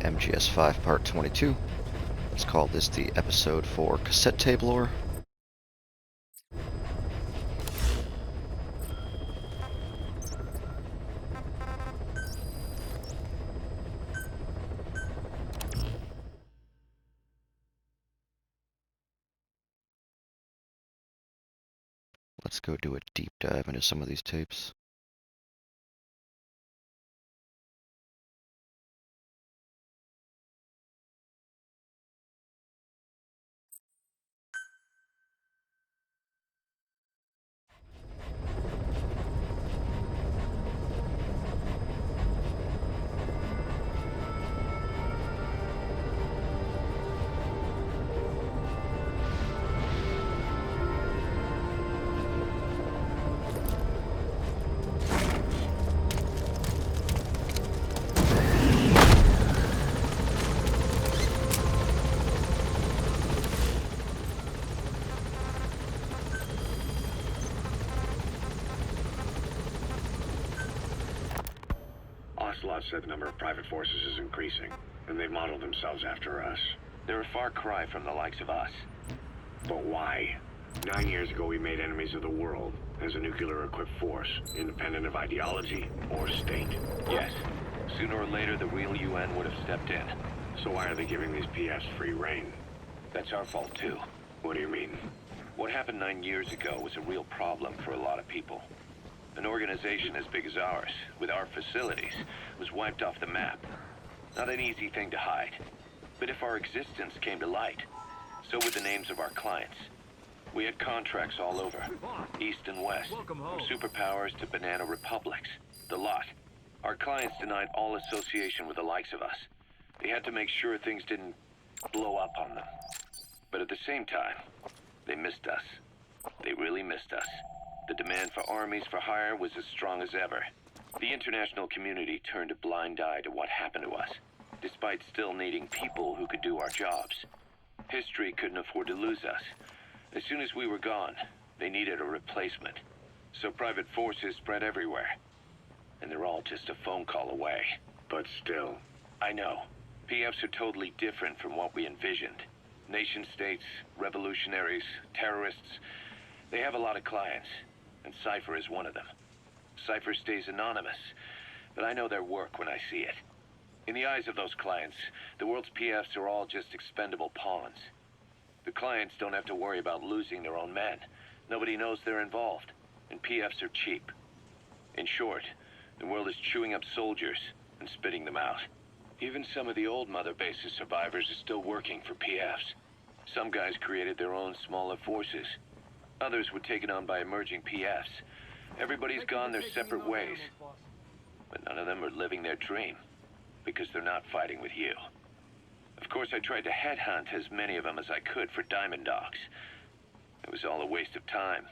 MGS5 Part 22. Let's call this the episode for Cassette Tape Lore. Let's go do a deep dive into some of these tapes. Ocelot said the number of private forces is increasing, and they've modeled themselves after us. They're a far cry from the likes of us. But why? 9 years ago we made enemies of the world as a nuclear-equipped force, independent of ideology or state. Yes. Sooner or later, the real UN would have stepped in. So why are they giving these PFs free reign? That's our fault, too. What do you mean? What happened 9 years ago was a real problem for a lot of people. An organization as big as ours, with our facilities, was wiped off the map. Not an easy thing to hide. But if our existence came to light, so would the names of our clients. We had contracts all over, east and west, from superpowers to banana republics, the lot. Our clients denied all association with the likes of us. They had to make sure things didn't blow up on them. But at the same time, they missed us. They really missed us. The demand for armies for hire was as strong as ever. The international community turned a blind eye to what happened to us, despite still needing people who could do our jobs. History couldn't afford to lose us. As soon as we were gone, they needed a replacement. So private forces spread everywhere. And they're all just a phone call away. But still. I know. PFs are totally different from what we envisioned. Nation-states, revolutionaries, terrorists. They have a lot of clients, and Cypher is one of them. Cypher stays anonymous, but I know their work when I see it. In the eyes of those clients, the world's PFs are all just expendable pawns. The clients don't have to worry about losing their own men. Nobody knows they're involved, and PFs are cheap. In short, the world is chewing up soldiers and spitting them out. Even some of the old Mother Base's survivors are still working for PFs. Some guys created their own smaller forces. Others were taken on by emerging PFs. Everybody's gone their separate ways. But none of them are living their dream, because they're not fighting with you. Of course, I tried to headhunt as many of them as I could for Diamond Dogs. It was all a waste of time.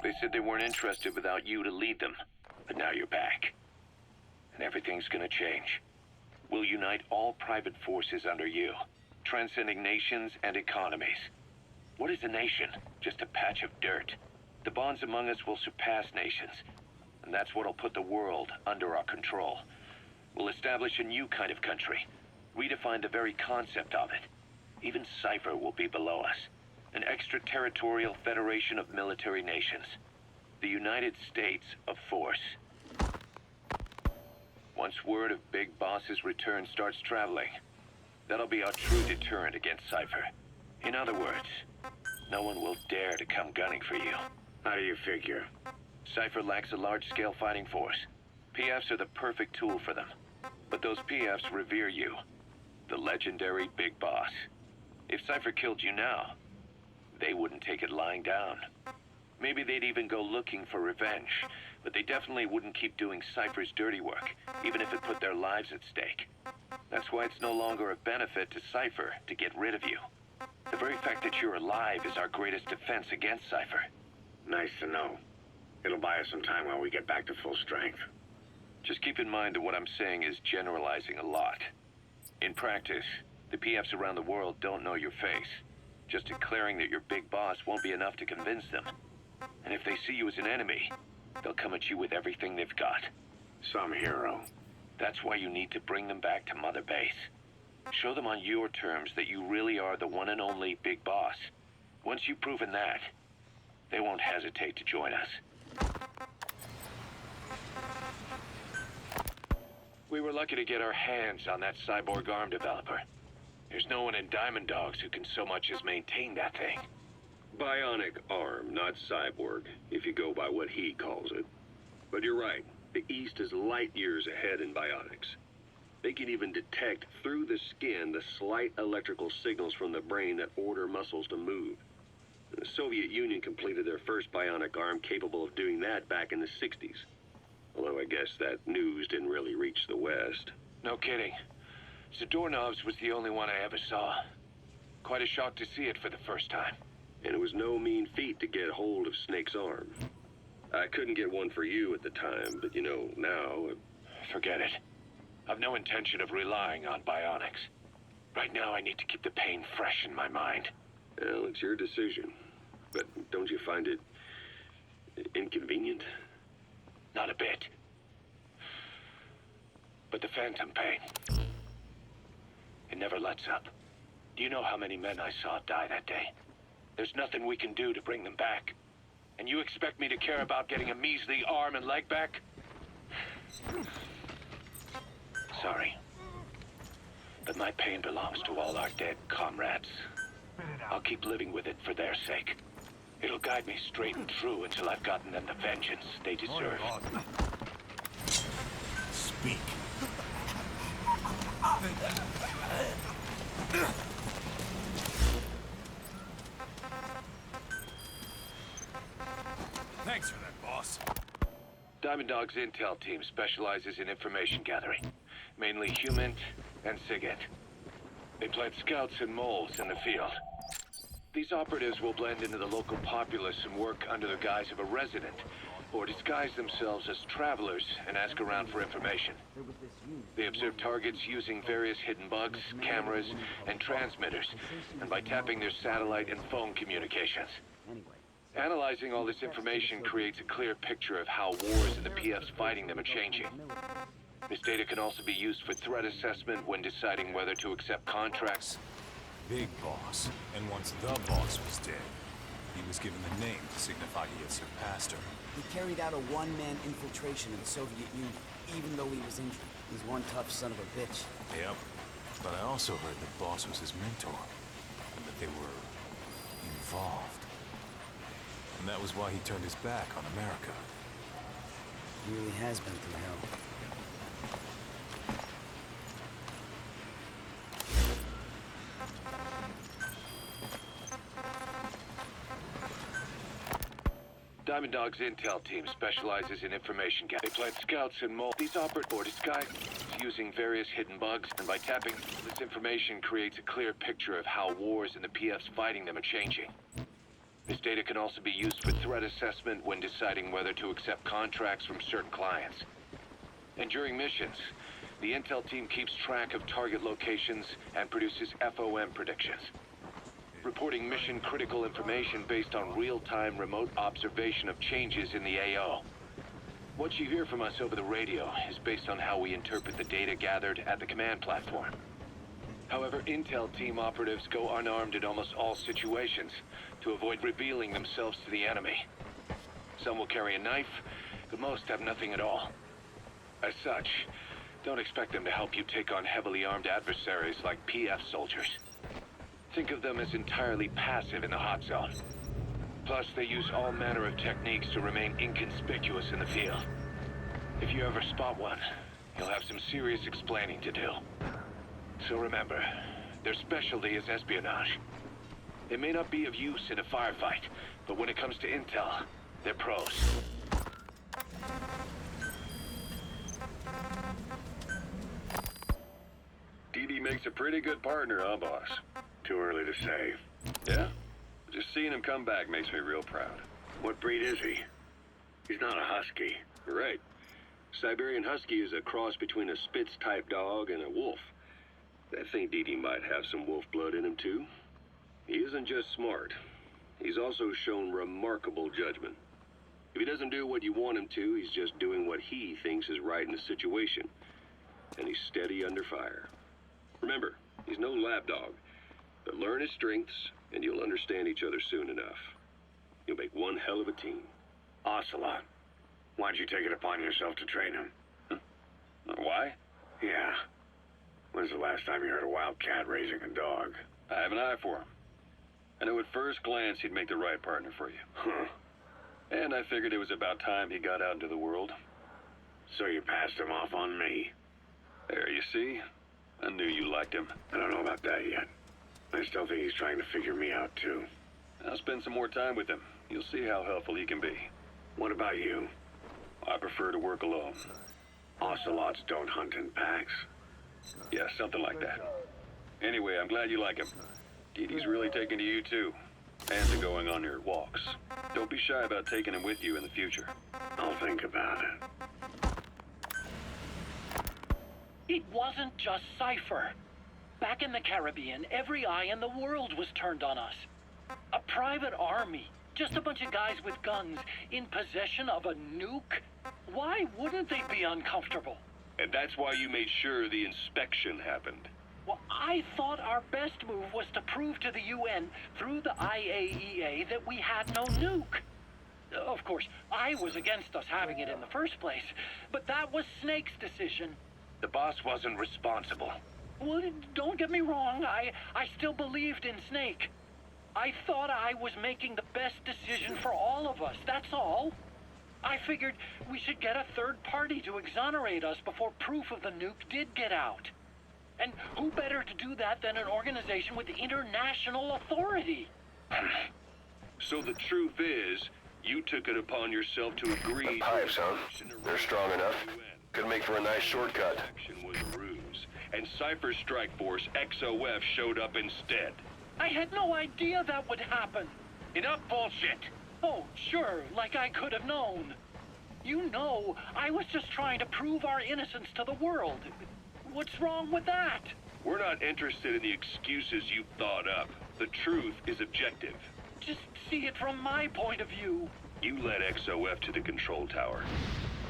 They said they weren't interested without you to lead them, but now you're back. And everything's gonna change. We'll unite all private forces under you, transcending nations and economies. What is a nation? Just a patch of dirt. The bonds among us will surpass nations, and that's what'll put the world under our control. We'll establish a new kind of country, redefine the very concept of it. Even Cypher will be below us, an extraterritorial federation of military nations, the United States of Force. Once word of Big Boss's return starts traveling, that'll be our true deterrent against Cypher. In other words, no one will dare to come gunning for you. How do you figure? Cypher lacks a large-scale fighting force. PFs are the perfect tool for them. But those PFs revere you, the legendary Big Boss. If Cypher killed you now, they wouldn't take it lying down. Maybe they'd even go looking for revenge, but they definitely wouldn't keep doing Cypher's dirty work, even if it put their lives at stake. That's why it's no longer a benefit to Cypher to get rid of you. The very fact that you're alive is our greatest defense against Cypher. Nice to know. It'll buy us some time while we get back to full strength. Just keep in mind that what I'm saying is generalizing a lot. In practice, the PFs around the world don't know your face. Just declaring that you're Big Boss won't be enough to convince them. And if they see you as an enemy, they'll come at you with everything they've got. Some hero. That's why you need to bring them back to Mother Base. Show them on your terms that you really are the one and only Big Boss. Once you've proven that, they won't hesitate to join us. We were lucky to get our hands on that cyborg arm developer. There's no one in Diamond Dogs who can so much as maintain that thing. Bionic arm, not cyborg, if you go by what he calls it. But you're right, the East is light years ahead in bionics. They can even detect through the skin the slight electrical signals from the brain that order muscles to move. The Soviet Union completed their first bionic arm capable of doing that back in the 60s. Although I guess that news didn't really reach the West. No kidding. Zadorov's was the only one I ever saw. Quite a shock to see it for the first time. And it was no mean feat to get hold of Snake's arm. I couldn't get one for you at the time, but you know, now... Forget it. I've no intention of relying on bionics. Right now I need to keep the pain fresh in my mind. Well, it's your decision. But don't you find it... inconvenient? Not a bit. But the phantom pain... it never lets up. Do you know how many men I saw die that day? There's nothing we can do to bring them back. And you expect me to care about getting a measly arm and leg back? Sorry. But my pain belongs to all our dead comrades. I'll keep living with it for their sake. It'll guide me straight and true until I've gotten them the vengeance they deserve. Speak. Thanks for that, boss. Diamond Dog's intel team specializes in information gathering, mainly HUMINT and SIGINT. They plant scouts and moles in the field. These operatives will blend into the local populace and work under the guise of a resident, or disguise themselves as travelers and ask around for information. They observe targets using various hidden bugs, cameras, and transmitters, and by tapping their satellite and phone communications. Analyzing all this information creates a clear picture of how wars and the PF's fighting them are changing. This data can also be used for threat assessment when deciding whether to accept contracts. Big Boss. And once the boss was dead, he was given the name to signify he had surpassed her. He carried out a one-man infiltration of the Soviet Union, even though he was injured. He's one tough son of a bitch. Yep. But I also heard that Boss was his mentor, and that they were involved. And that was why he turned his back on America. He really has been through hell. Diamond Dog's intel team specializes in information gathering. They plant scouts and moles. These operate or disguise using various hidden bugs, and by tapping this information creates a clear picture of how wars and the PF's fighting them are changing. This data can also be used for threat assessment when deciding whether to accept contracts from certain clients. And during missions, the intel team keeps track of target locations and produces FOM predictions, reporting mission-critical information based on real-time remote observation of changes in the AO. What you hear from us over the radio is based on how we interpret the data gathered at the command platform. However, intel team operatives go unarmed in almost all situations to avoid revealing themselves to the enemy. Some will carry a knife, but most have nothing at all. As such, don't expect them to help you take on heavily armed adversaries like PF soldiers. Think of them as entirely passive in the hot zone. Plus, they use all manner of techniques to remain inconspicuous in the field. If you ever spot one, you'll have some serious explaining to do. So remember, their specialty is espionage. They may not be of use in a firefight, but when it comes to intel, they're pros. DD makes a pretty good partner, huh, boss? Too early to say. Yeah? Just seeing him come back makes me real proud. What breed is he? He's not a husky. You're right. Siberian Husky is a cross between a Spitz-type dog and a wolf. I think DD might have some wolf blood in him, too. He isn't just smart. He's also shown remarkable judgment. If he doesn't do what you want him to, he's just doing what he thinks is right in the situation. And he's steady under fire. Remember, He's no lapdog, but learn his strengths, and you'll understand each other soon enough. You'll make one hell of a team. Ocelot, why'd you take it upon yourself to train him? Why? Yeah. When's the last time you heard a wild cat raising a dog? I have an eye for him. I knew at first glance he'd make the right partner for you. Huh. And I figured it was about time he got out into the world. So you passed him off on me? There, you see? I knew you liked him. I don't know about that yet. I still think he's trying to figure me out, too. I'll spend some more time with him. You'll see how helpful he can be. What about you? I prefer to work alone. Ocelots don't hunt in packs. Yeah, something like that. Anyway, I'm glad you like him. Dee Dee's really taking to you, too. And to going on your walks. Don't be shy about taking him with you in the future. I'll think about it. It wasn't just Cypher. Back in the Caribbean, every eye in the world was turned on us. A private army, just a bunch of guys with guns, in possession of a nuke? Why wouldn't they be uncomfortable? And that's why you made sure the inspection happened. Well, I thought our best move was to prove to the UN through the IAEA that we had no nuke. Of course, I was against us having it in the first place, but that was Snake's decision. The boss wasn't responsible. Well, don't get me wrong, I still believed in Snake. I thought I was making the best decision for all of us, that's all. I figured we should get a third party to exonerate us before proof of the nuke did get out. And who better to do that than an organization with international authority? So the truth is, you took it upon yourself to agree. The pipes, huh? They're strong enough. Could make for a nice shortcut. Action was a ruse, and Cypher's strike force, XOF, showed up instead. I had no idea that would happen. Enough bullshit! Oh, sure, like I could have known. You know, I was just trying to prove our innocence to the world. What's wrong with that? We're not interested in the excuses you thought up. The truth is objective. Just see it from my point of view. You led XOF to the control tower.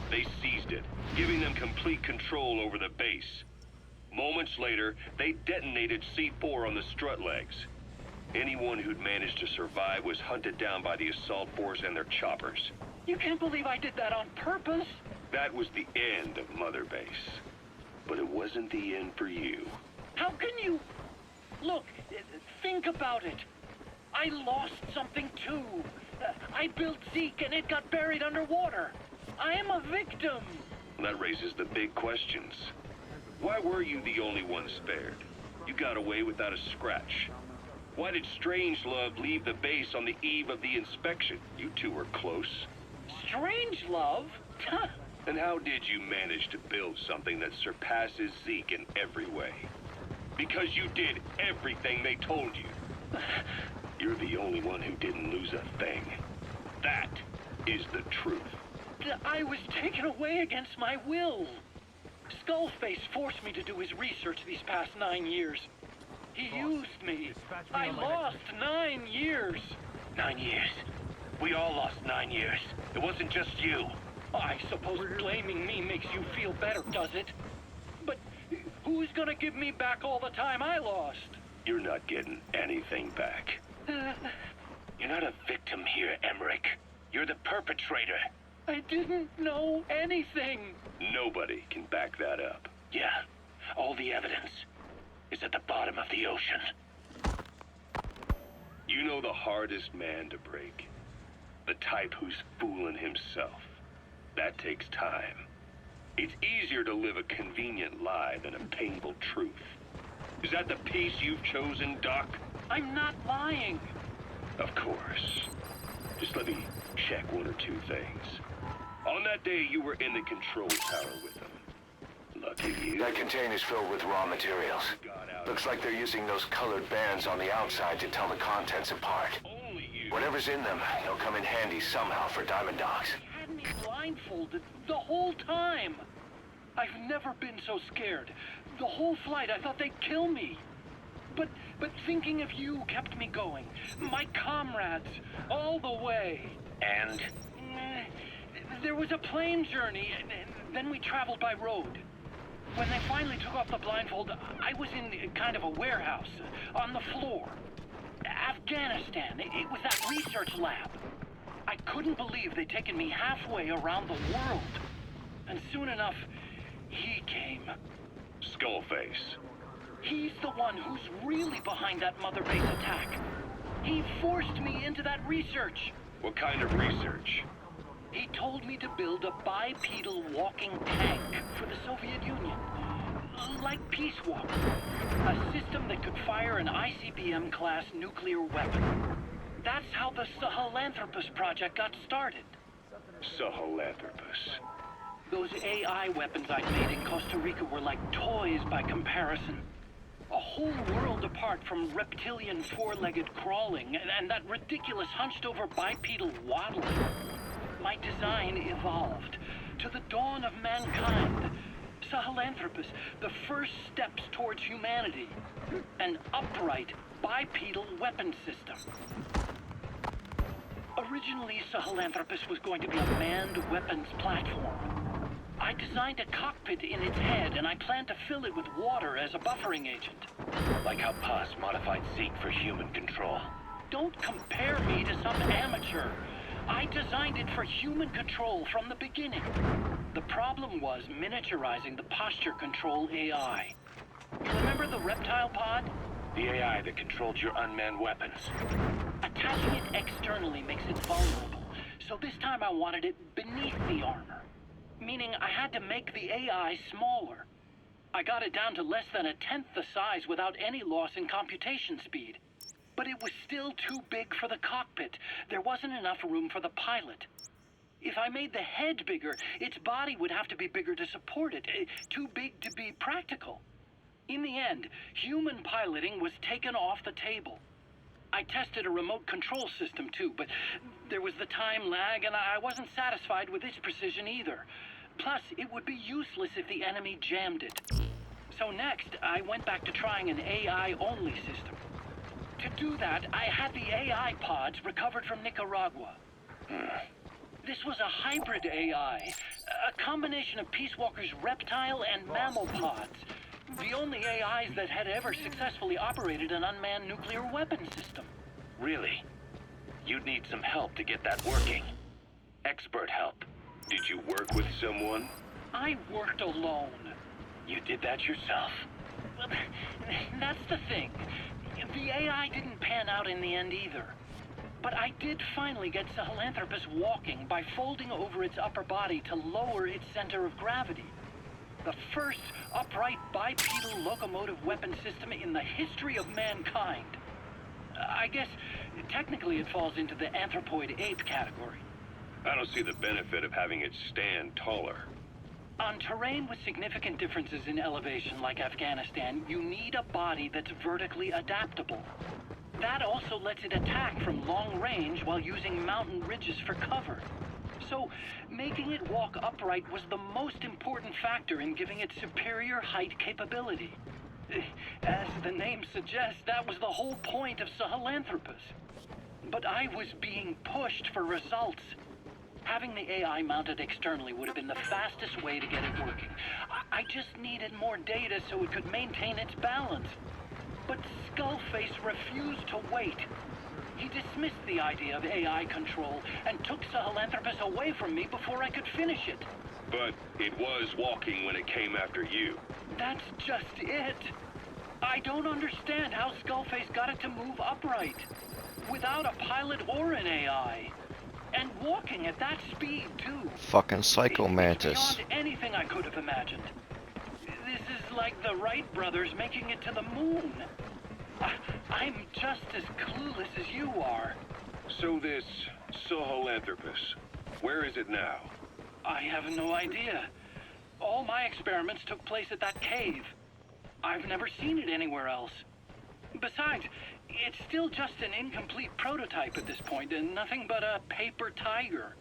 They seized it, giving them complete control over the base. Moments later, they detonated C4 on the strut legs. Anyone who'd managed to survive was hunted down by the assault force and their choppers. You can't believe I did that on purpose. That was the end of Mother Base. But it wasn't the end for you. How can you... Look, think about it. I lost something too. I built Zeke and it got buried underwater. I am a victim. That raises the big questions. Why were you the only one spared? You got away without a scratch. Why did Strangelove leave the base on the eve of the inspection? You two were close. Strangelove? And how did you manage to build something that surpasses Zeke in every way? Because you did everything they told you. You're the only one who didn't lose a thing. That is the truth. I was taken away against my will. Skullface forced me to do his research these past 9 years. He used me. I lost 9 years. 9 years. We all lost 9 years. It wasn't just you. I suppose blaming me makes you feel better, does it? But who's gonna give me back all the time I lost? You're not getting anything back. You're not a victim here, Emmerich. You're the perpetrator. I didn't know anything. Nobody can back that up. Yeah, all the evidence is at the bottom of the ocean. You know the hardest man to break? The type who's fooling himself. That takes time. It's easier to live a convenient lie than a painful truth. Is that the piece you've chosen, Doc? I'm not lying. Of course. Just let me check one or two things. On that day, you were in the control tower with them. Lucky you. That container's filled with raw materials. Looks like they're using those colored bands on the outside to tell the contents apart. Only you. Whatever's in them, they'll come in handy somehow for Diamond Dogs. They had me blindfolded the whole time. I've never been so scared. The whole flight, I thought they'd kill me. But thinking of you kept me going. My comrades, all the way. And? There was a plane journey, and then we traveled by road. When they finally finally took off the blindfold, I was in kind of a warehouse, on the floor. Afghanistan. It was that research lab. I couldn't believe they'd taken me halfway around the world. And soon enough, he came. Skullface. He's the one who's really behind that Mother Base attack. He forced me into that research. What kind of research? He told me to build a bipedal walking tank for the Soviet Union. Like Peace Walker. A system that could fire an ICBM-class nuclear weapon. That's how the Sahelanthropus project got started. Sahelanthropus. Those AI weapons I'd made in Costa Rica were like toys by comparison. A whole world apart from reptilian four-legged crawling and that ridiculous hunched-over bipedal waddling. My design evolved to the dawn of mankind. Sahelanthropus, the first steps towards humanity. An upright bipedal weapon system. Originally, Sahelanthropus was going to be a manned weapons platform. I designed a cockpit in its head, and I planned to fill it with water as a buffering agent. Like how Paz modified Zeke for human control. Don't compare me to some amateur. I designed it for human control from the beginning. The problem was miniaturizing the posture control AI. You remember the reptile pod? The AI that controlled your unmanned weapons. Attaching it externally makes it vulnerable, so this time I wanted it beneath the armor. Meaning I had to make the AI smaller. I got it down to less than 1/10 the size without any loss in computation speed. But it was still too big for the cockpit. There wasn't enough room for the pilot. If I made the head bigger, its body would have to be bigger to support it. Too big to be practical. In the end, human piloting was taken off the table. I tested a remote control system too, but there was the time lag and I wasn't satisfied with its precision either. Plus, it would be useless if the enemy jammed it. So next, I went back to trying an AI-only system. To do that, I had the AI pods recovered from Nicaragua. This was a hybrid AI, a combination of Peace Walker's reptile and mammal pods. The only AIs that had ever successfully operated an unmanned nuclear weapon system. Really? You'd need some help to get that working. Expert help. Did you work with someone? I worked alone. You did that yourself? Well, that's the thing. The AI didn't pan out in the end either. But I did finally get Sahelanthropus walking by folding over its upper body to lower its center of gravity. The first upright bipedal locomotive weapon system in the history of mankind. I guess, technically it falls into the anthropoid ape category. I don't see the benefit of having it stand taller. On terrain with significant differences in elevation like Afghanistan, you need a body that's vertically adaptable. That also lets it attack from long range while using mountain ridges for cover. So, making it walk upright was the most important factor in giving it superior height capability. As the name suggests, that was the whole point of Sahelanthropus. But I was being pushed for results. Having the AI mounted externally would have been the fastest way to get it working. I just needed more data so it could maintain its balance. But Skullface refused to wait. He dismissed the idea of AI control and took Sahelanthropus away from me before I could finish it. But it was walking when it came after you. That's just it. I don't understand how Skullface got it to move upright, without a pilot or an AI. And walking at that speed, too. Fucking Psycho Mantis. It's beyond anything I could have imagined. This is like the Wright brothers making it to the moon. I'm just as clueless as you are. So this Sahelanthropus, where is it now? I have no idea. All my experiments took place at that cave. I've never seen it anywhere else. Besides, it's still just an incomplete prototype at this point, and nothing but a paper tiger.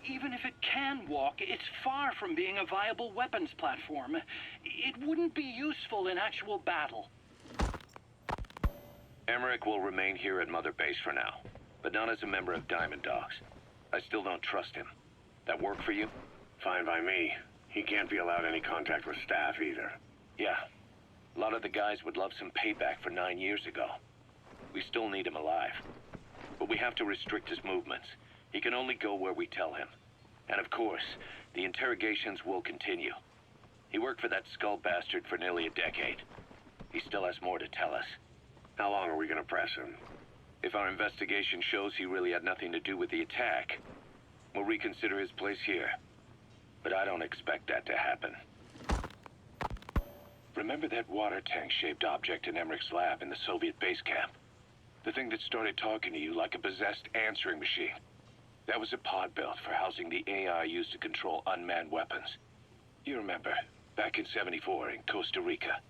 Even if it can walk, it's far from being a viable weapons platform. It wouldn't be useful in actual battle. Emmerich will remain here at Mother Base for now, but not as a member of Diamond Dogs. I still don't trust him. That work for you? Fine by me. He can't be allowed any contact with staff either. Yeah. A lot of the guys would love some payback for 9 years ago. We still need him alive. But we have to restrict his movements. He can only go where we tell him. And of course, the interrogations will continue. He worked for that skull bastard for nearly a decade. He still has more to tell us. How long are we gonna press him? If our investigation shows he really had nothing to do with the attack, we'll reconsider his place here. But I don't expect that to happen. Remember that water tank-shaped object in Emmerich's lab in the Soviet base camp? The thing that started talking to you like a possessed answering machine. That was a pod built for housing the AI used to control unmanned weapons. You remember, back in '74 in Costa Rica.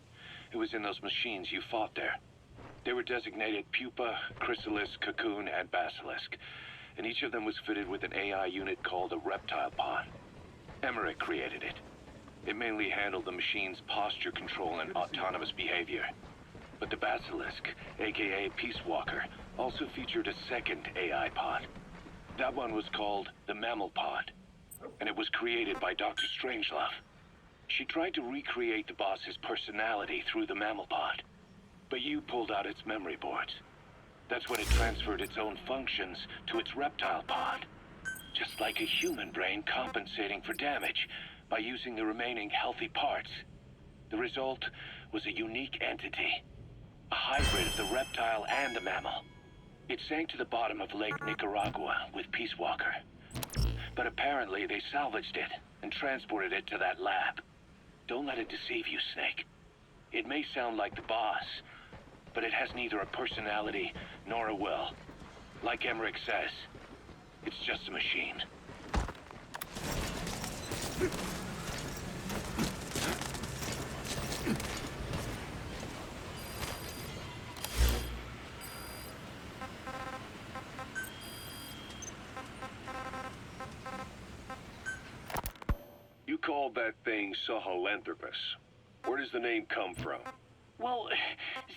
It was in those machines you fought there. They were designated Pupa, Chrysalis, Cocoon, and Basilisk. And each of them was fitted with an AI unit called a reptile pod. Emmerich created it. It mainly handled the machine's posture control and autonomous behavior. But the Basilisk, aka Peace Walker, also featured a second AI pod. That one was called the Mammal Pod, and it was created by Dr. Strangelove. She tried to recreate the boss's personality through the Mammal Pod, but you pulled out its memory boards. That's when it transferred its own functions to its reptile pod. Just like a human brain compensating for damage by using the remaining healthy parts. The result was a unique entity, a hybrid of the reptile and the mammal. It sank to the bottom of Lake Nicaragua with Peace Walker. But apparently they salvaged it and transported it to that lab. Don't let it deceive you, Snake. It may sound like the boss, but it has neither a personality nor a will. Like Emmerich says, it's just a machine. You called that thing Sahelanthropus. Where does the name come from? Well,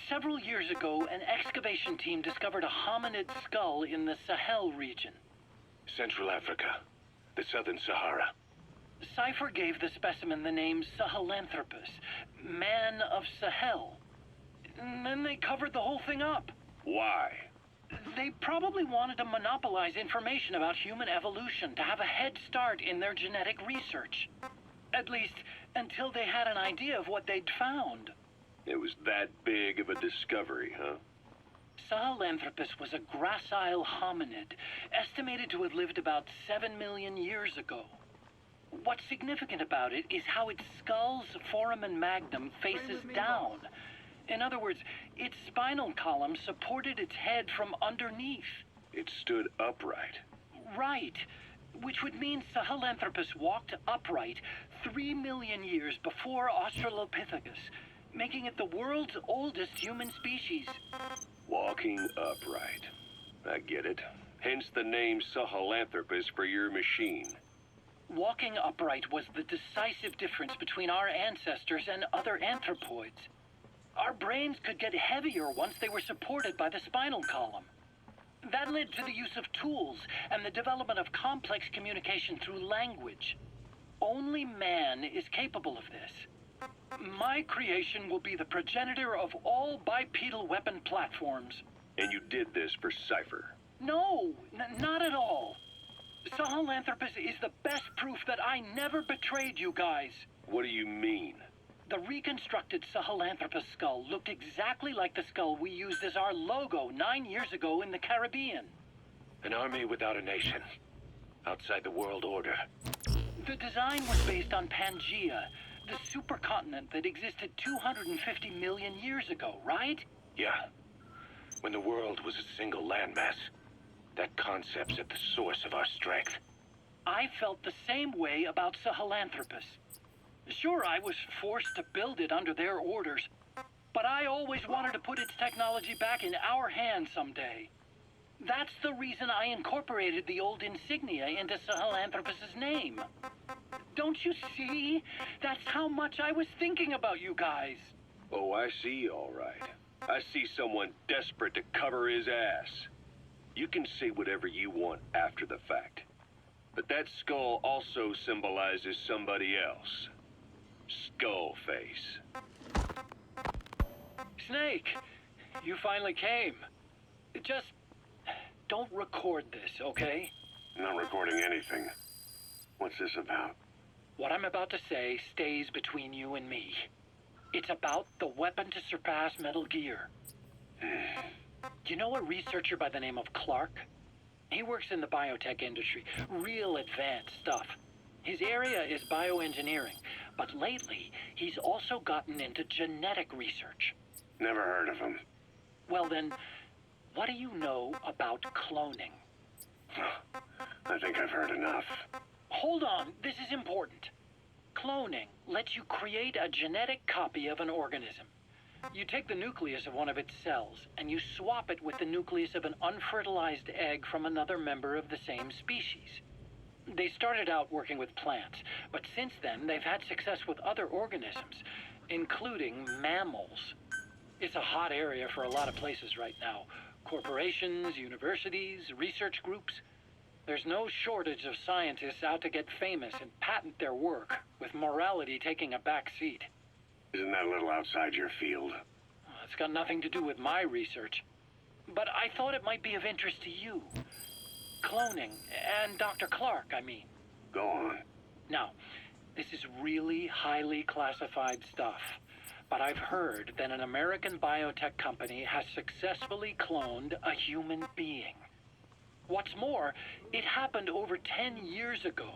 several years ago, an excavation team discovered a hominid skull in the Sahel region. Central Africa, the Southern Sahara. Cypher gave the specimen the name Sahelanthropus, Man of Sahel. And then they covered the whole thing up. Why? They probably wanted to monopolize information about human evolution to have a head start in their genetic research. At least, until they had an idea of what they'd found. It was that big of a discovery, huh? Sahelanthropus was a gracile hominid, estimated to have lived about 7 million years ago. What's significant about it is how its skull's foramen magnum faces down. In other words, its spinal column supported its head from underneath. It stood upright. Right. Which would mean Sahelanthropus walked upright 3 million years before Australopithecus, making it the world's oldest human species. Walking upright. I get it. Hence the name Sahelanthropus for your machine. Walking upright was the decisive difference between our ancestors and other anthropoids. Our brains could get heavier once they were supported by the spinal column. That led to the use of tools and the development of complex communication through language. Only man is capable of this. My creation will be the progenitor of all bipedal weapon platforms. And you did this for Cypher. No, not at all. Sahelanthropus is the best proof that I never betrayed you guys. What do you mean? The reconstructed Sahelanthropus skull looked exactly like the skull we used as our logo 9 years ago in the Caribbean. An army without a nation. Outside the world order. The design was based on Pangaea, the supercontinent that existed 250 million years ago, right? Yeah. When the world was a single landmass. That concept's at the source of our strength. I felt the same way about Sahelanthropus. Sure, I was forced to build it under their orders, but I always wanted to put its technology back in our hands someday. That's the reason I incorporated the old insignia into Sahelanthropus's name. Don't you see? That's how much I was thinking about you guys. Oh, I see, all right. I see someone desperate to cover his ass. You can say whatever you want after the fact. But that skull also symbolizes somebody else. Skullface. Snake, you finally came. Just don't record this, okay? I'm not recording anything. What's this about? What I'm about to say stays between you and me. It's about the weapon to surpass Metal Gear. You know a researcher by the name of Clark? He works in the biotech industry, real advanced stuff. His area is bioengineering, but lately he's also gotten into genetic research. Never heard of him. Well then, what do you know about cloning? I think I've heard enough. Hold on, this is important. Cloning lets you create a genetic copy of an organism. You take the nucleus of one of its cells, and you swap it with the nucleus of an unfertilized egg from another member of the same species. They started out working with plants, but since then they've had success with other organisms, including mammals. It's a hot area for a lot of places right now. Corporations, universities, research groups. There's no shortage of scientists out to get famous and patent their work, with morality taking a back seat. Isn't that a little outside your field? It's got nothing to do with my research. But I thought it might be of interest to you. Cloning, and Dr. Clark, I mean. Go on. Now, this is really highly classified stuff. But I've heard that an American biotech company has successfully cloned a human being. What's more, it happened over 10 years ago.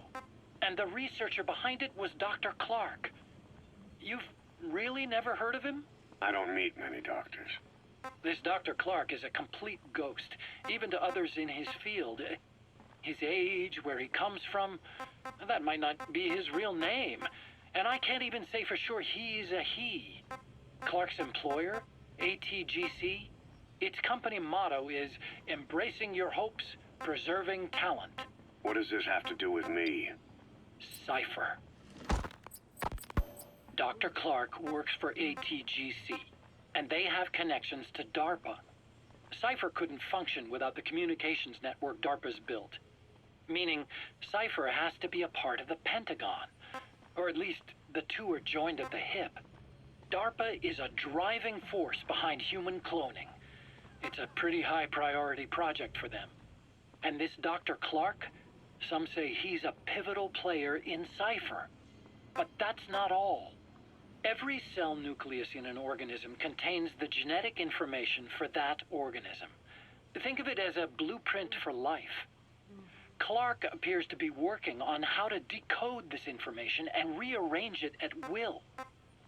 And the researcher behind it was Dr. Clark. You've really never heard of him? I don't meet many doctors. This Dr. Clark is a complete ghost, even to others in his field. His age, where he comes from, that might not be his real name. And I can't even say for sure he's a he. Clark's employer, ATGC, its company motto is embracing your hopes, preserving talent. What does this have to do with me? Cypher. Dr. Clark works for ATGC, and they have connections to DARPA. Cypher couldn't function without the communications network DARPA's built. Meaning, Cypher has to be a part of the Pentagon. Or at least, the two are joined at the hip. DARPA is a driving force behind human cloning. It's a pretty high priority project for them. And this Dr. Clark, some say he's a pivotal player in Cypher. But that's not all. Every cell nucleus in an organism contains the genetic information for that organism. Think of it as a blueprint for life. Clark appears to be working on how to decode this information and rearrange it at will.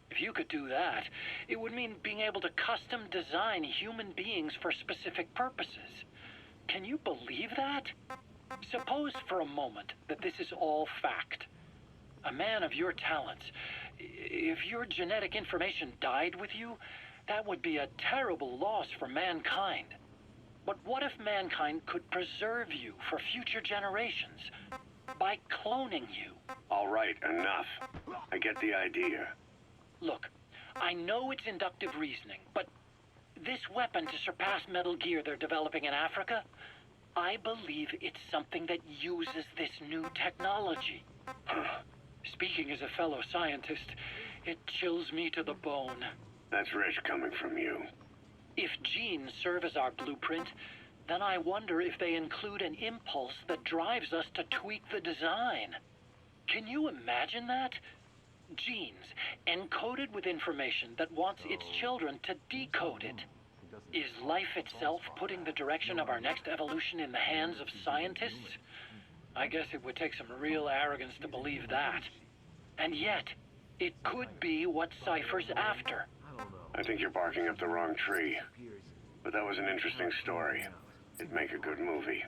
If you could do that, it would mean being able to custom design human beings for specific purposes. Can you believe that? Suppose for a moment that this is all fact. A man of your talents, if your genetic information died with you, that would be a terrible loss for mankind. But what if mankind could preserve you for future generations by cloning you? All right, enough. I get the idea. Look, I know it's inductive reasoning, but this weapon to surpass Metal Gear they're developing in Africa, I believe it's something that uses this new technology. Speaking as a fellow scientist, it chills me to the bone. That's rich coming from you. If genes serve as our blueprint, then I wonder if they include an impulse that drives us to tweak the design. Can you imagine that? Genes, encoded with information that wants its children to decode it. Is life itself putting the direction of our next evolution in the hands of scientists? I guess it would take some real arrogance to believe that. And yet, it could be what Cypher's after. I think you're barking up the wrong tree. But that was an interesting story. It'd make a good movie.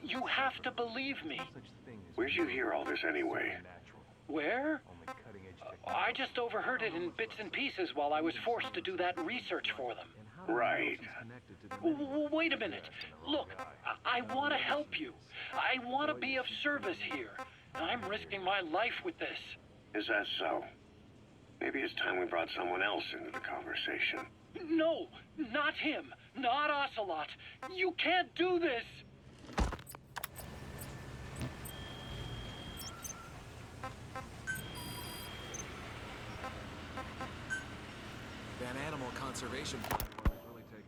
You have to believe me. Where'd you hear all this anyway? Where? I just overheard it in bits and pieces while I was forced to do that research for them. Right. Wait a minute. Look, I want to help you. I want to be of service here. I'm risking my life with this. Is that so? Maybe it's time we brought someone else into the conversation. No, not him. Not Ocelot. You can't do this. animal conservation.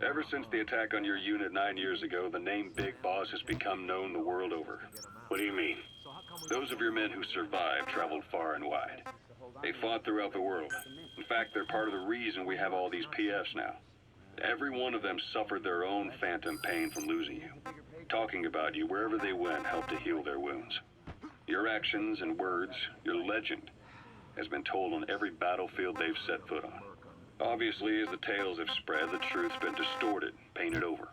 Ever since the attack on your unit 9 years ago, the name Big Boss has become known the world over. What do you mean? Those of your men who survived traveled far and wide. They fought throughout the world. In fact, they're part of the reason we have all these PFs now. Every one of them suffered their own phantom pain from losing you. Talking about you wherever they went helped to heal their wounds. Your actions and words, your legend, has been told on every battlefield they've set foot on. Obviously, as the tales have spread, the truth's been distorted, painted over.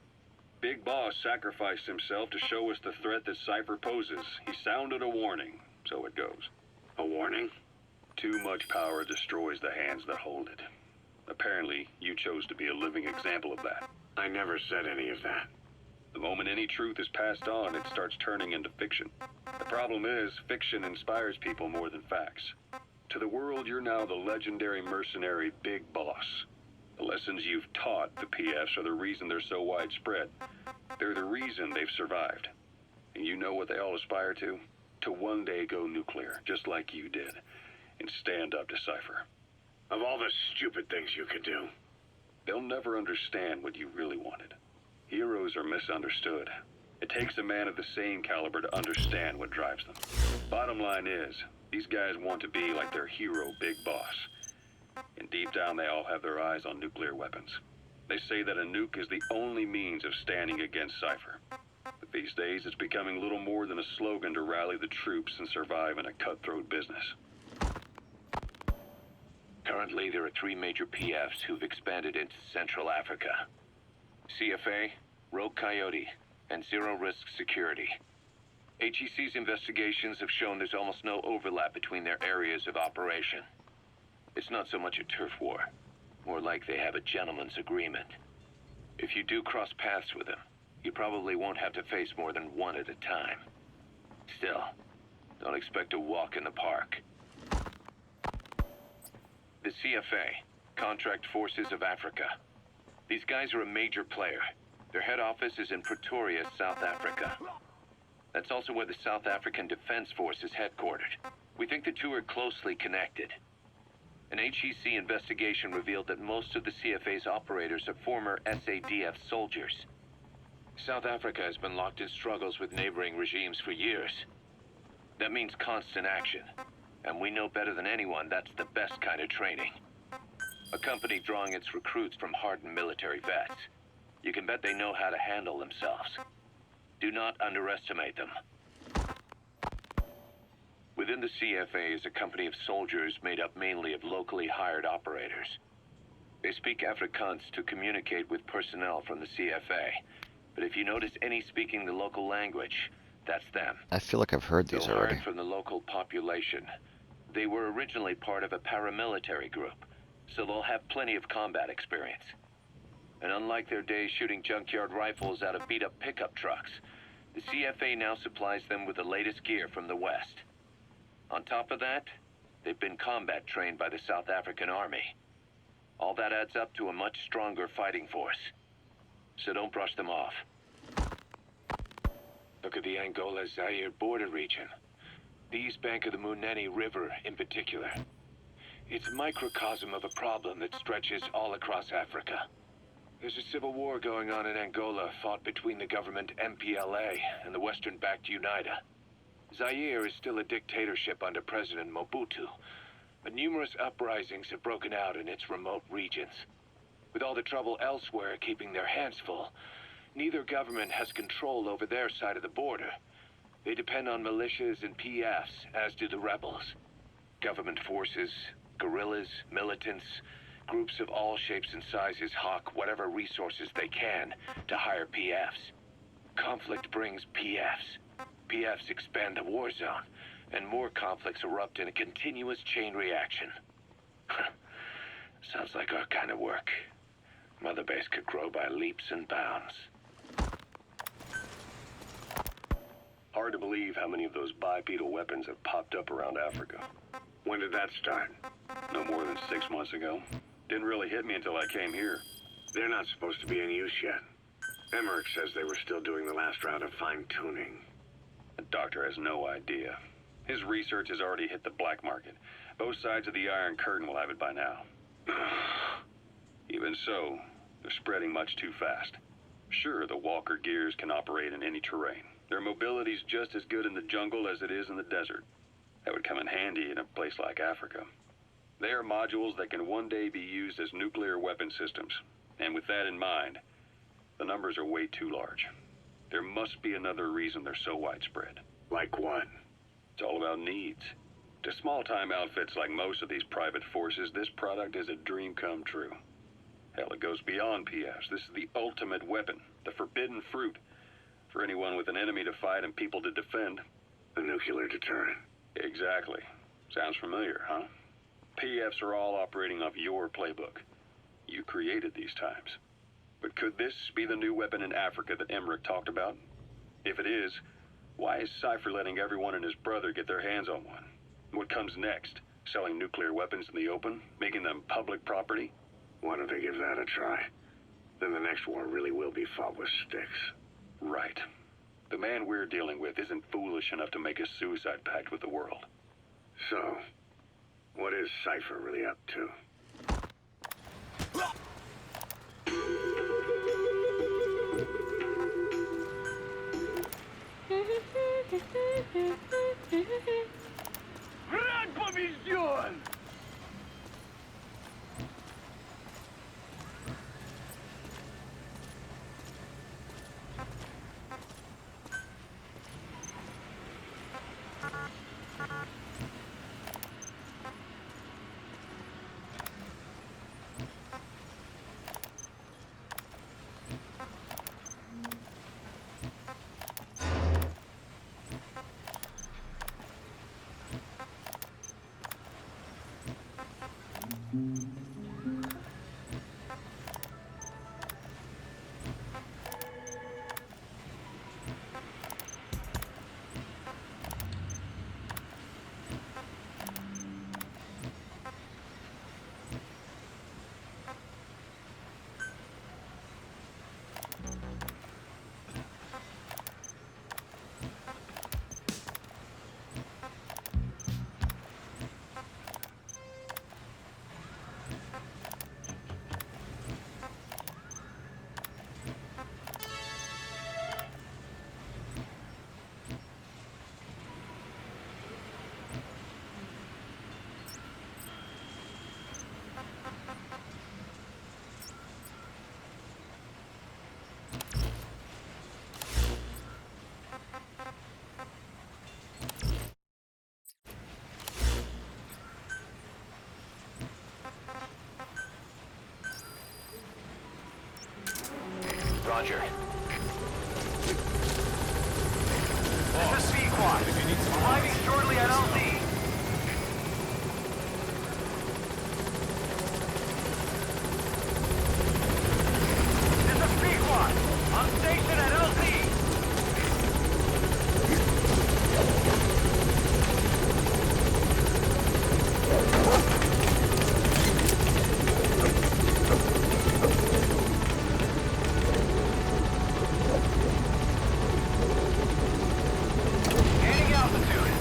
Big Boss sacrificed himself to show us the threat that Cypher poses. He sounded a warning, so it goes. A warning? Too much power destroys the hands that hold it. Apparently, you chose to be a living example of that. I never said any of that. The moment any truth is passed on, it starts turning into fiction. The problem is, fiction inspires people more than facts. To the world, you're now the legendary mercenary Big Boss. The lessons you've taught the PFs are the reason they're so widespread. They're the reason they've survived. And you know what they all aspire to? To one day go nuclear, just like you did, and stand up to Cypher. Of all the stupid things you could do. They'll never understand what you really wanted. Heroes are misunderstood. It takes a man of the same caliber to understand what drives them. Bottom line is, these guys want to be like their hero, Big Boss. And deep down, they all have their eyes on nuclear weapons. They say that a nuke is the only means of standing against Cypher. But these days, it's becoming little more than a slogan to rally the troops and survive in a cutthroat business. Currently, there are 3 major PFs who've expanded into Central Africa. CFA, Rogue Coyote, and Zero Risk Security. HEC's investigations have shown there's almost no overlap between their areas of operation. It's not so much a turf war, more like they have a gentleman's agreement. If you do cross paths with them, you probably won't have to face more than one at a time. Still, don't expect a walk in the park. The CFA, Contract Forces of Africa. These guys are a major player. Their head office is in Pretoria, South Africa. That's also where the South African Defense Force is headquartered. We think the two are closely connected. An HEC investigation revealed that most of the CFA's operators are former SADF soldiers. South Africa has been locked in struggles with neighboring regimes for years. That means constant action. And we know better than anyone that's the best kind of training. A company drawing its recruits from hardened military vets. You can bet they know how to handle themselves. Do not underestimate them. Within the CFA is a company of soldiers made up mainly of locally hired operators. They speak Afrikaans to communicate with personnel from the CFA. But if you notice any speaking the local language, that's them. I feel like I've heard these They're already. hired from the local population. They were originally part of a paramilitary group, so they'll have plenty of combat experience. And unlike their days shooting junkyard rifles out of beat-up pickup trucks, the CFA now supplies them with the latest gear from the West. On top of that, they've been combat trained by the South African Army. All that adds up to a much stronger fighting force. So don't brush them off. Look at the Angola-Zaire border region. The east bank of the Munene River in particular. It's a microcosm of a problem that stretches all across Africa. There's a civil war going on in Angola fought between the government MPLA and the Western-backed UNITA. Zaire is still a dictatorship under President Mobutu, but numerous uprisings have broken out in its remote regions. With all the trouble elsewhere keeping their hands full, neither government has control over their side of the border. They depend on militias and PFs, as do the rebels. Government forces, guerrillas, militants, groups of all shapes and sizes hawk whatever resources they can to hire PFs. Conflict brings PFs. PFs expand the war zone, and more conflicts erupt in a continuous chain reaction. Sounds like our kind of work. Mother Base could grow by leaps and bounds. Hard to believe how many of those bipedal weapons have popped up around Africa. When did that start? No more than 6 months ago. Didn't really hit me until I came here. They're not supposed to be in use yet. Emmerich says they were still doing the last round of fine-tuning. The doctor has no idea. His research has already hit the black market. Both sides of the Iron Curtain will have it by now. Even so, they're spreading much too fast. Sure, the Walker gears can operate in any terrain. Their mobility's just as good in the jungle as it is in the desert. That would come in handy in a place like Africa. They are modules that can one day be used as nuclear weapon systems. And with that in mind, the numbers are way too large. There must be another reason they're so widespread. Like what? It's all about needs. To small-time outfits like most of these private forces, this product is a dream come true. Hell, it goes beyond PFs. This is the ultimate weapon, the forbidden fruit, for anyone with an enemy to fight and people to defend. The nuclear deterrent. Exactly. Sounds familiar, huh? PFs are all operating off your playbook. You created these times. But could this be the new weapon in Africa that Emmerich talked about? If it is, why is Cypher letting everyone and his brother get their hands on one? What comes next? Selling nuclear weapons in the open? Making them public property? Why don't they give that a try? Then the next war really will be fought with sticks. Right. The man we're dealing with isn't foolish enough to make a suicide pact with the world. So, what is Cypher really up to? Run, Povision! Roger. This is Sequad. Arriving shortly at LZ. This is Sequad. On station at LZ. Gaining altitude.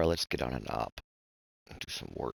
let's get on an op and do some work.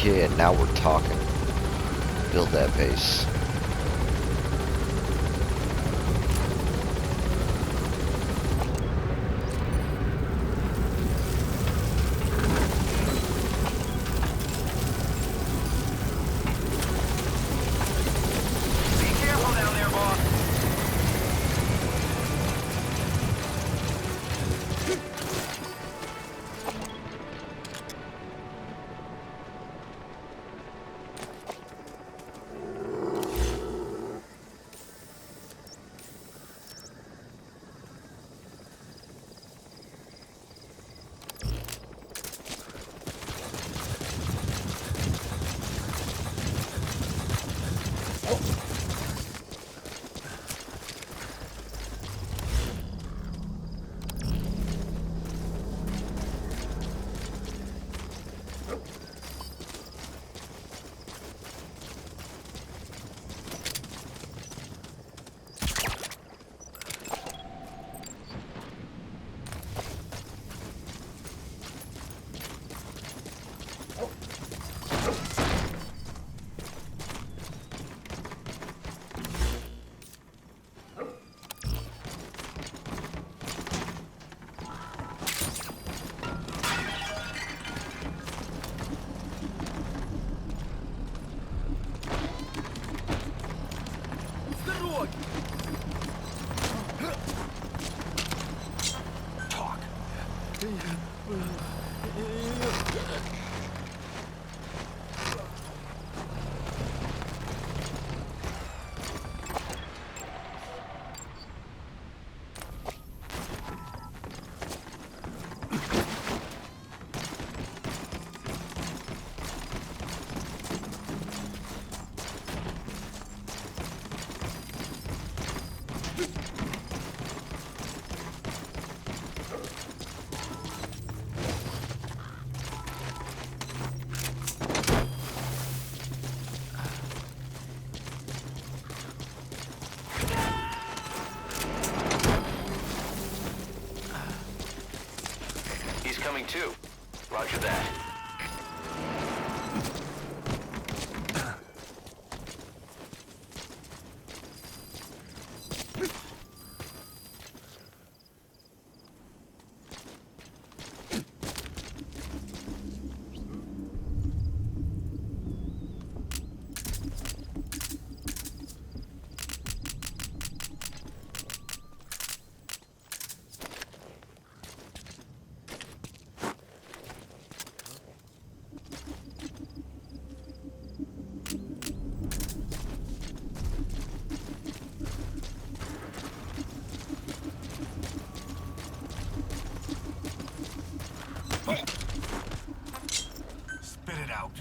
Yeah, now we're talking. Build that base. Be careful down there, boss. Coming too. Roger that. Spit it out.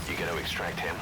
You gotta extract him.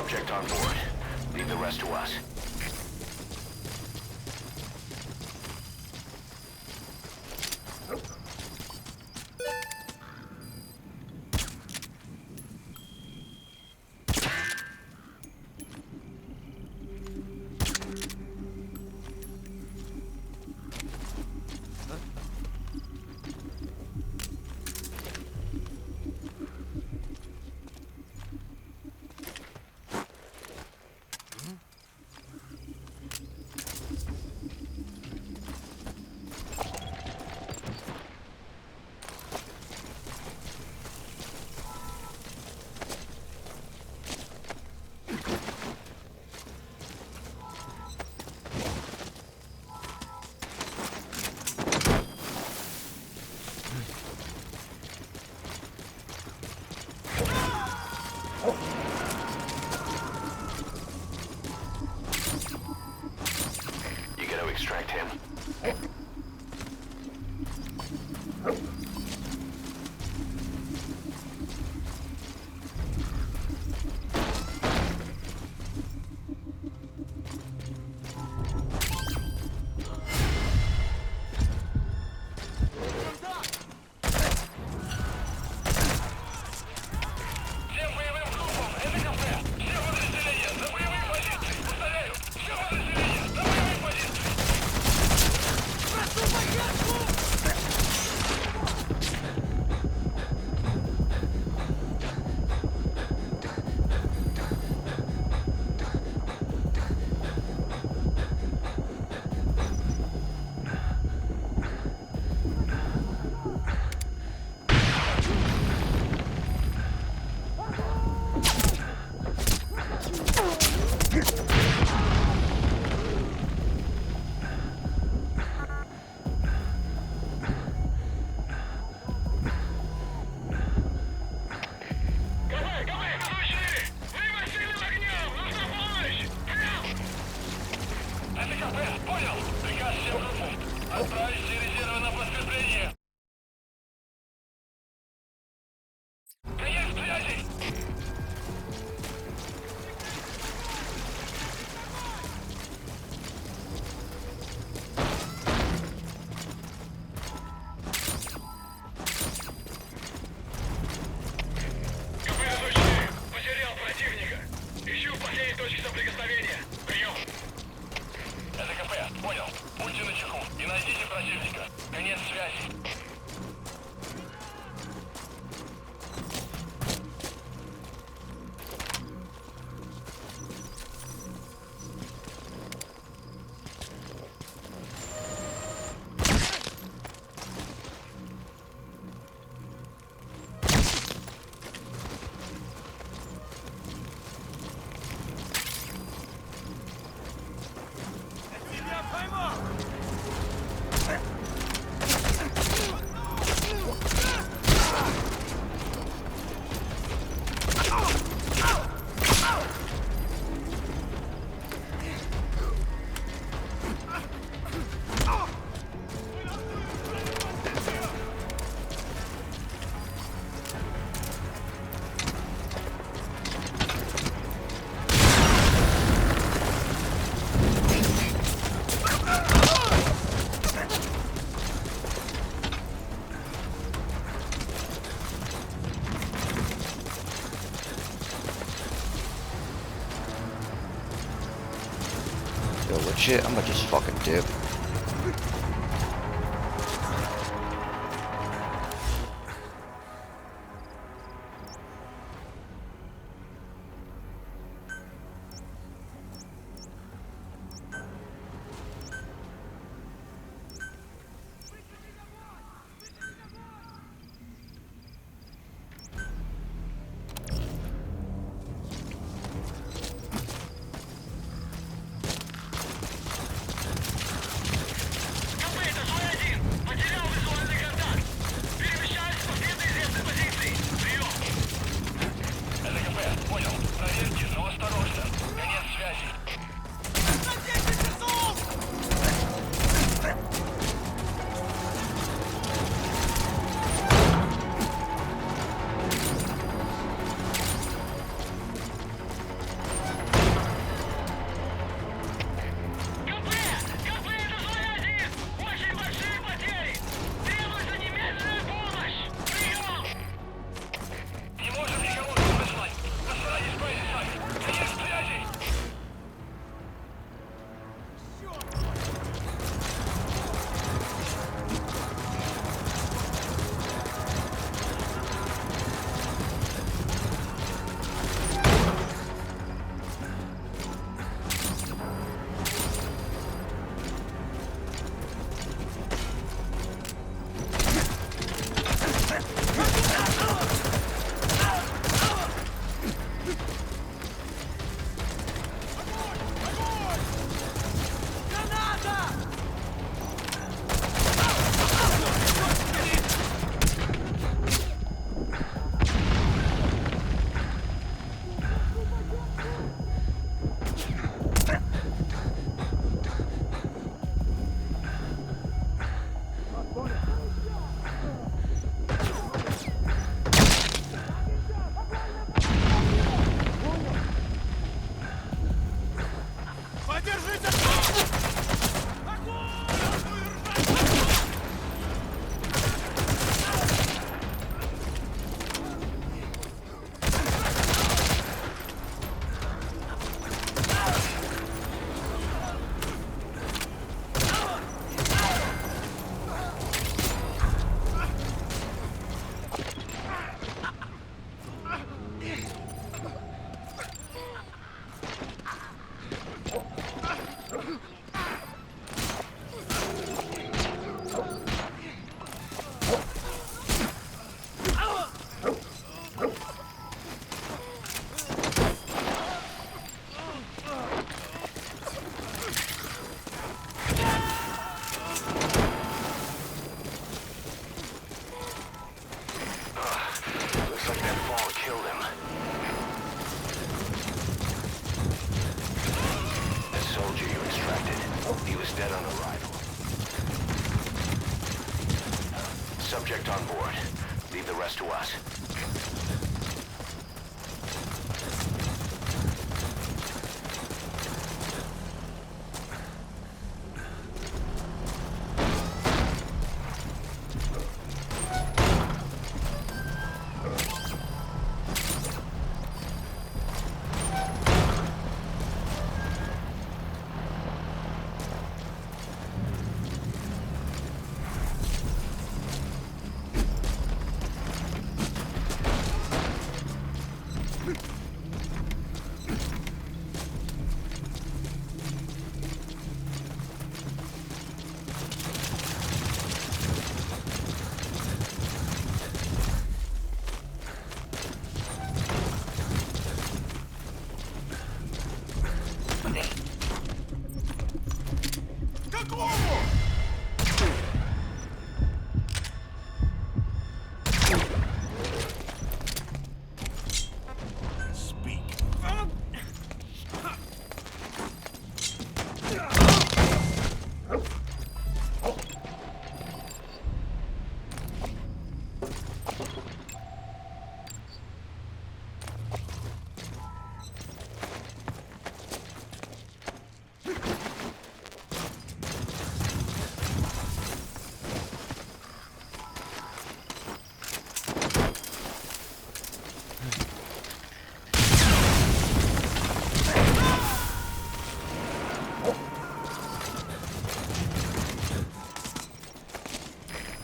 subject on board. Leave the rest to us. You gotta extract him. Всем боевым группам! Это кафе! Все подразделения! На боевые позиции! Повторяю! Все подразделения! На боевые позиции! Прошу поддержку! Кафе! Кафе! Слушай! Мы под сильным огнем! Нужна помощь! Прям! Это кафе! Понял! Приказ всем группам! Отправить все резервы на подкрепление! Конец связи! КП разрушили! Потерял противника! Ищу последние точки соприкосновения! Прием! Это КП, понял. Будьте начеку и найдите противника. Конец связи. Тебя поймал! Yo, legit, I'm gonna just fucking dip. subject on board. Leave the rest to us.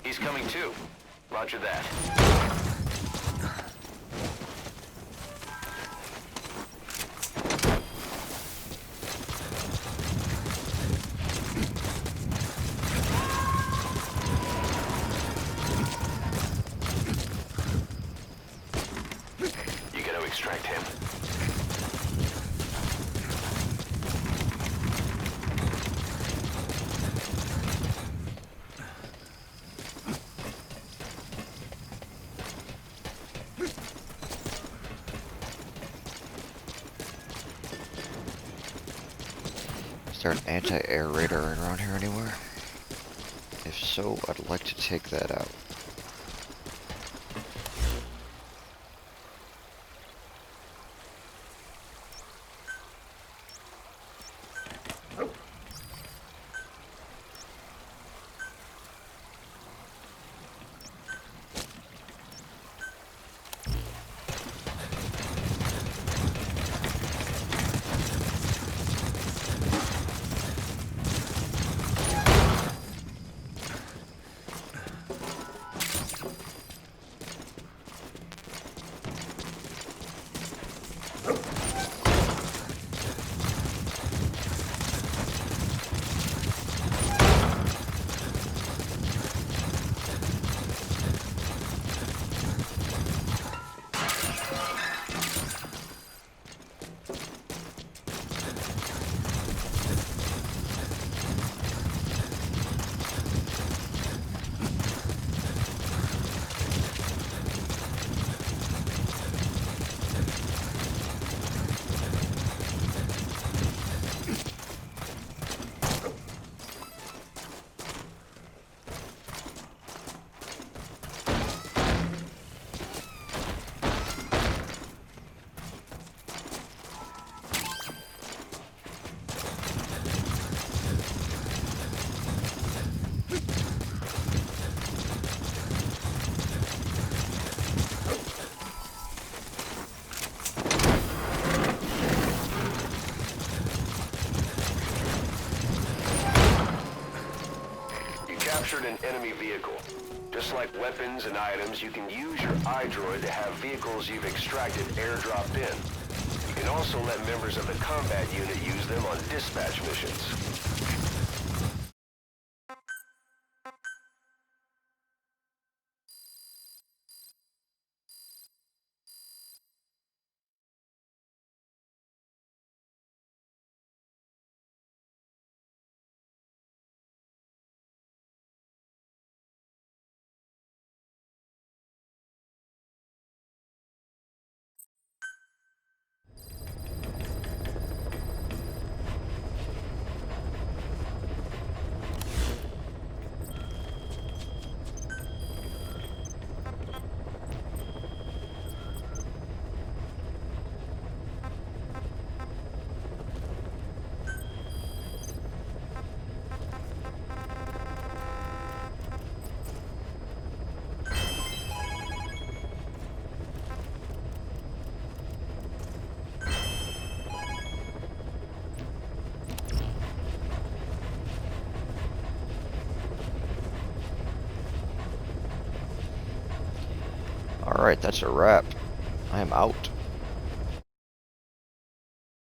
He's coming too. Roger that. You gotta extract him. Is there an anti-air radar around here anywhere? If so, I'd like to take that out. Captured an enemy vehicle. Just like weapons and items, you can use your iDroid to have vehicles you've extracted airdropped in. You can also let members of the combat unit use them on dispatch missions. Alright, that's a wrap. I am out.